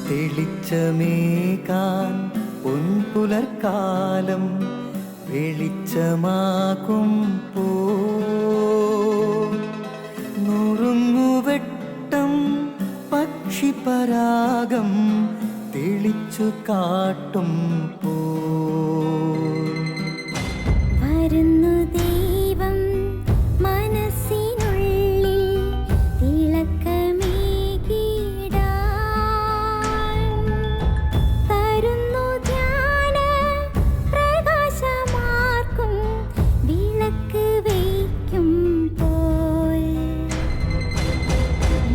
തെളിച്ചമേകാൻ പൊൻപുലർക്കാലം വെളിച്ചമാകും നുറുങ്ങുവെട്ടം പക്ഷിപരാഗം തെളിച്ചു കാട്ടും വരുന്നു ദൈവം മനസ്സിനുള്ളിൽ തിളക്കമേകിടാൻ, തരുന്നു ധ്യാന പ്രകാശമാർക്കും വിളക്ക് വയ്ക്കുമ്പോൾ.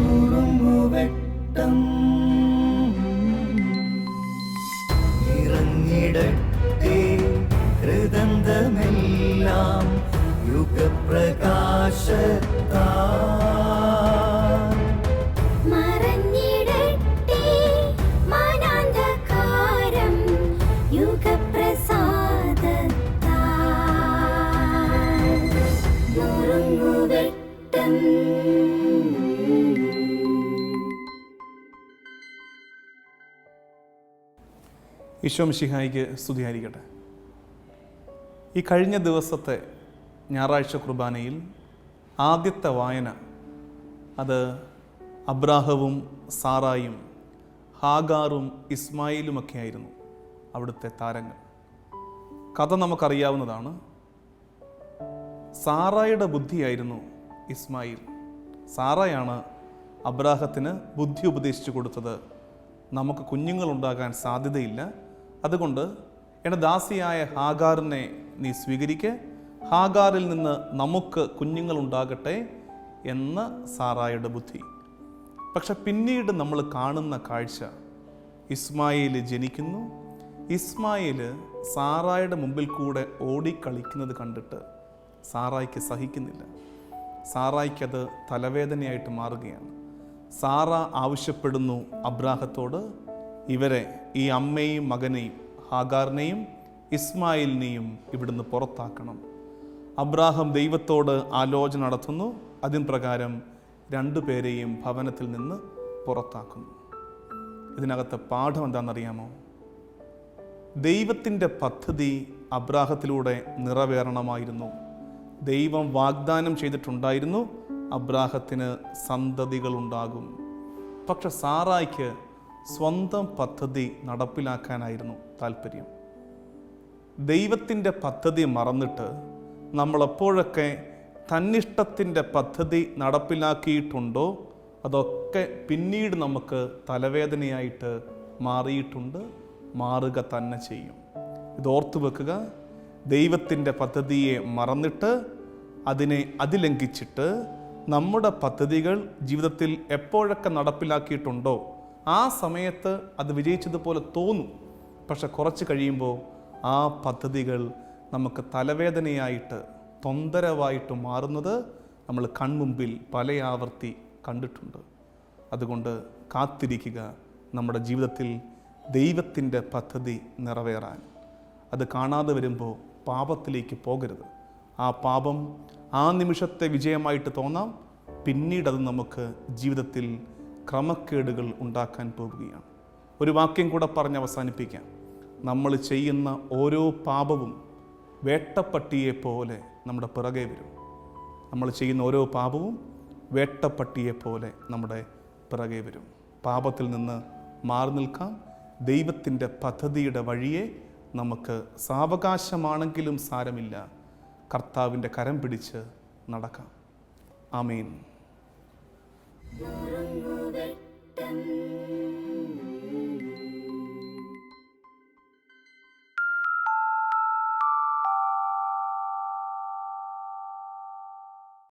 നുറുങ്ങുവെട്ടം ഇറങ്ങിടട്ടെ ഹൃദന്തമെല്ലാം യുഗപ്രകാശത്താൽ, മറഞ്ഞിടട്ടെ മനാന്ധകാരം യുഗപ്രസാദത്താൽ. നുറുങ്ങുവെട്ടം. ഈശോ മിശിഹായിക്ക് സ്തുതിയായിരിക്കട്ടെ. ഈ കഴിഞ്ഞ ദിവസത്തെ ഞായറാഴ്ച കുർബാനയിൽ ആദ്യത്തെ വായന അത് അബ്രാഹവും സാറായും ഹാഗാറും ഇസ്മായിലുമൊക്കെ ആയിരുന്നു അവിടുത്തെ താരങ്ങൾ. കഥ നമുക്കറിയാവുന്നതാണ്. സാറായുടെ ബുദ്ധിയായിരുന്നു ഇസ്മായിൽ. സാറായാണ് അബ്രാഹത്തിന് ബുദ്ധി ഉപദേശിച്ചു കൊടുത്തത്. നമുക്ക് കുഞ്ഞുങ്ങളുണ്ടാകാൻ സാധ്യതയില്ല, അതുകൊണ്ട് എൻ്റെ ദാസിയായ ഹാഗാറിനെ നീ സ്വീകരിക്ക്, ഹാഗാറിൽ നിന്ന് നമുക്ക് കുഞ്ഞുങ്ങളുണ്ടാകട്ടെ എന്ന് സാറായുടെ ബുദ്ധി. പക്ഷെ പിന്നീട് നമ്മൾ കാണുന്ന കാഴ്ച, ഇസ്മായിൽ ജനിക്കുന്നു. ഇസ്മായിൽ സാറായുടെ മുമ്പിൽ കൂടെ ഓടിക്കളിക്കുന്നത് കണ്ടിട്ട് സാറായ്ക്ക് സഹിക്കുന്നില്ല. സാറായ്ക്കത് തലവേദനയായിട്ട് മാറുകയാണ്. സാറ ആവശ്യപ്പെടുന്നു അബ്രാഹത്തോട്, ഇവരെ, ഈ അമ്മയും മകനെയും ഹാഗാറിനെയും ഇസ്മായിലിനെയും ഇവിടുന്ന് പുറത്താക്കണം. അബ്രാഹം ദൈവത്തോട് ആലോചന നടത്തുന്നു. അതിൻ പ്രകാരം രണ്ടുപേരെയും ഭവനത്തിൽ നിന്ന് പുറത്താക്കുന്നു. ഇതിനകത്തെ പാഠം എന്താണെന്നറിയാമോ? ദൈവത്തിൻ്റെ പദ്ധതി അബ്രാഹത്തിലൂടെ നിറവേറണമായിരുന്നു. ദൈവം വാഗ്ദാനം ചെയ്തിട്ടുണ്ടായിരുന്നു അബ്രാഹത്തിന് സന്തതികളുണ്ടാകും. പക്ഷെ സാറായ്ക്ക് സ്വന്തം പദ്ധതി നടപ്പിലാക്കാനായിരുന്നു താല്പര്യം. ദൈവത്തിൻ്റെ പദ്ധതി മറന്നിട്ട് നമ്മളെപ്പോഴൊക്കെ തന്നിഷ്ടത്തിൻ്റെ പദ്ധതി നടപ്പിലാക്കിയിട്ടുണ്ടോ അതൊക്കെ പിന്നീട് നമുക്ക് തലവേദനയായിട്ട് മാറിയിട്ടുണ്ട്, മാറുക തന്നെ ചെയ്യും. ഇതോർത്തു വെക്കുക. ദൈവത്തിൻ്റെ പദ്ധതിയെ മറന്നിട്ട് അതിനെ അതിലംഘിച്ചിട്ട് നമ്മുടെ പദ്ധതികൾ ജീവിതത്തിൽ എപ്പോഴൊക്കെ നടപ്പിലാക്കിയിട്ടുണ്ടോ ആ സമയത്ത് അത് വിജയിച്ചതുപോലെ തോന്നും. പക്ഷെ കുറച്ച് കഴിയുമ്പോൾ ആ പദ്ധതികൾ നമുക്ക് തലവേദനയായിട്ട് തൊന്തരവായിട്ട് മാറുന്നത് നമ്മൾ കൺമുമ്പിൽ പല ആവർത്തി കണ്ടിട്ടുണ്ട്. അതുകൊണ്ട് കാത്തിരിക്കുക നമ്മുടെ ജീവിതത്തിൽ ദൈവത്തിൻ്റെ പദ്ധതി നിറവേറാൻ. അത് കാണാതെ വരുമ്പോൾ പാപത്തിലേക്ക് പോകരുത്. ആ പാപം ആ നിമിഷത്തെ വിജയമായിട്ട് തോന്നാം, പിന്നീടത് നമുക്ക് ജീവിതത്തിൽ ക്രമക്കേടുകൾ ഉണ്ടാക്കാൻ പോവുകയാണ്. ഒരു വാക്യം കൂടെ പറഞ്ഞ് അവസാനിപ്പിക്കാം. നമ്മൾ ചെയ്യുന്ന ഓരോ പാപവും വേട്ടപ്പട്ടിയെ പോലെ നമ്മുടെ പിറകെ വരും. നമ്മൾ ചെയ്യുന്ന ഓരോ പാപവും വേട്ടപ്പട്ടിയെ പോലെ നമ്മുടെ പിറകെ വരും. പാപത്തിൽ നിന്ന് മാറി നിൽക്കാം. ദൈവത്തിൻ്റെ പദ്ധതിയുടെ വഴിയെ നമുക്ക് സാവകാശമാണെങ്കിലും സാരമില്ല, കർത്താവിൻ്റെ കരം പിടിച്ച് നടക്കാം. ആമേൻ. നുറുങ്ങുവെട്ടം.